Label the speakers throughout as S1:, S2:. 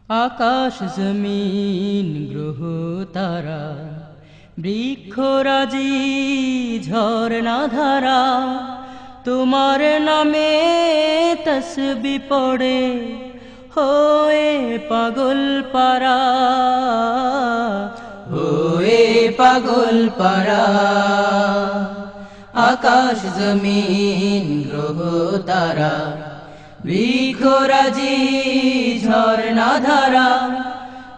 S1: আকাশ জমিন গ্রহ তারা বৃক্ষরাজি ঝরনা ধারা তোমার নামে তসবি পড়ে হোয়ে পাগল পারা, হোয়ে পাগল পারা। আকাশ জমিন গ্রহ তারা বৃক্ষরাজি ঝরনা ধারা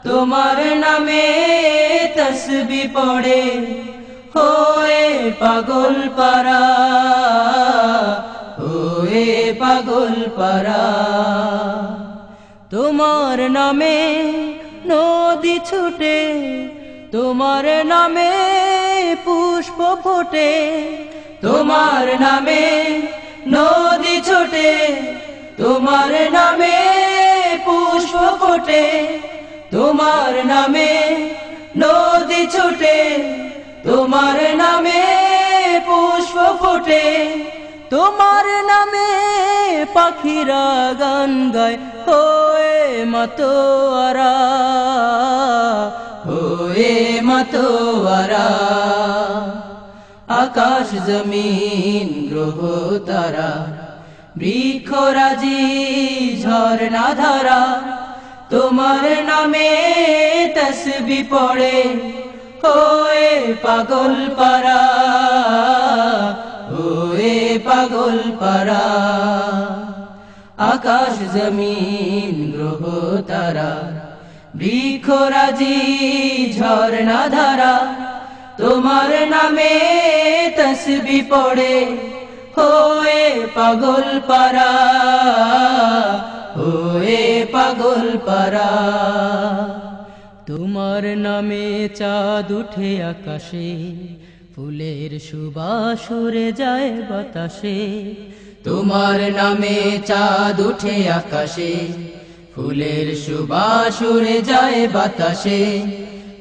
S1: তোমার নামে তসবি পড়ে হোয়ে পাগল পারা, হোয়ে পাগল পারা। তোমার নামে নদী ছুটে, তোমার নামে পুষ্প ফোটে, তোমার নামে নদী ছোটে, তোমার নামে পুষ্প ফোটে, তোমার নামে নদী ছোটে, তোমার নামে পুষ্প ফোটে, তোমার নামে পাখিরা গান গায় হোয়ে মাতোয়ারা, হোয়ে মাতোয়ারা। আকাশ জমিন গ্রহ তারা বৃক্ষরাজি ঝরনা ধারা তোমার নামে তসবি পড়ে হোয়ে পাগল পারা, হোয়ে পাগল পারা। আকাশ জমিন গ্রহ তারা বৃক্ষরাজি ঝরনা ধারা তোমার নামে তসবি পড়ে হোয়ে পাগল পারা, হোয়ে পাগল পারা। তোমার নামে চাঁদ উঠে আকাশে, ফুলের সুবাস উড়ে যায় বাতাসে। তোমার নামে চাঁদ উঠে আকাশে, ফুলের সুবাস উড়ে যায় বাতাসে।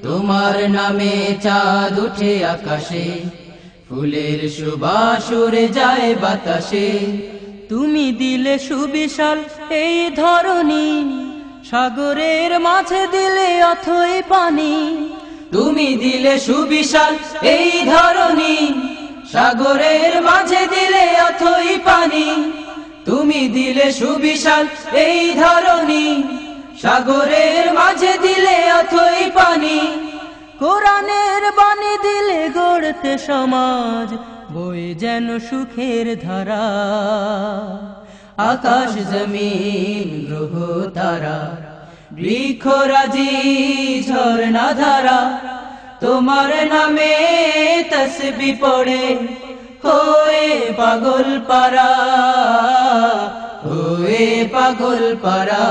S1: তোমার নামে চাঁদ উঠে আকাশে, ফুলের সুবাস উড়ে যায় বাতাসে। তুমি দিলে সুবিশাল এই ধরনী, সাগরের মাঝে দিলে অথই পানি। তুমি দিলে সুবিশাল এই ধরনী, সাগরের মাঝে দিলে অথই পানি। তুমি দিলে সুবিশাল এই ধরনী, সাগরের মাঝে দিলে অথই পানি। কোরআনের বাণী দিলে গড়তে সমাজ, বয়ে যেন সুখের ধারা। আকাশ জমিন গ্রহ তারা বৃক্ষরাজি ঝরনা ধারা তোমার নামে তসবি পড়ে হোয়ে পাগল পারা, হোয়ে পাগল পারা।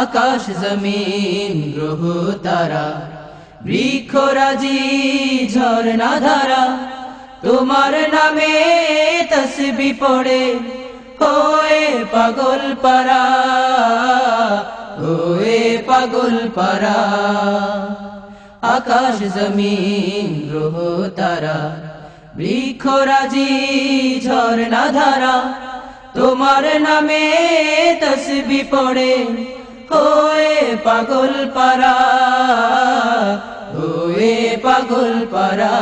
S1: আকাশ জমিন গ্রহ তারা বৃক্ষরাজি ঝরনা ধারা তোমার নামে তসবি পড়ে হোয়ে পাগল পারা, হোয়ে পাগল পারা। আকাশ জমিন গ্রহ তারা বৃক্ষরাজি ঝরনা ধারা তোমার নামে তসবি পড়ে হোয়ে পাগল পারা, হোয়ে পাগল পারা।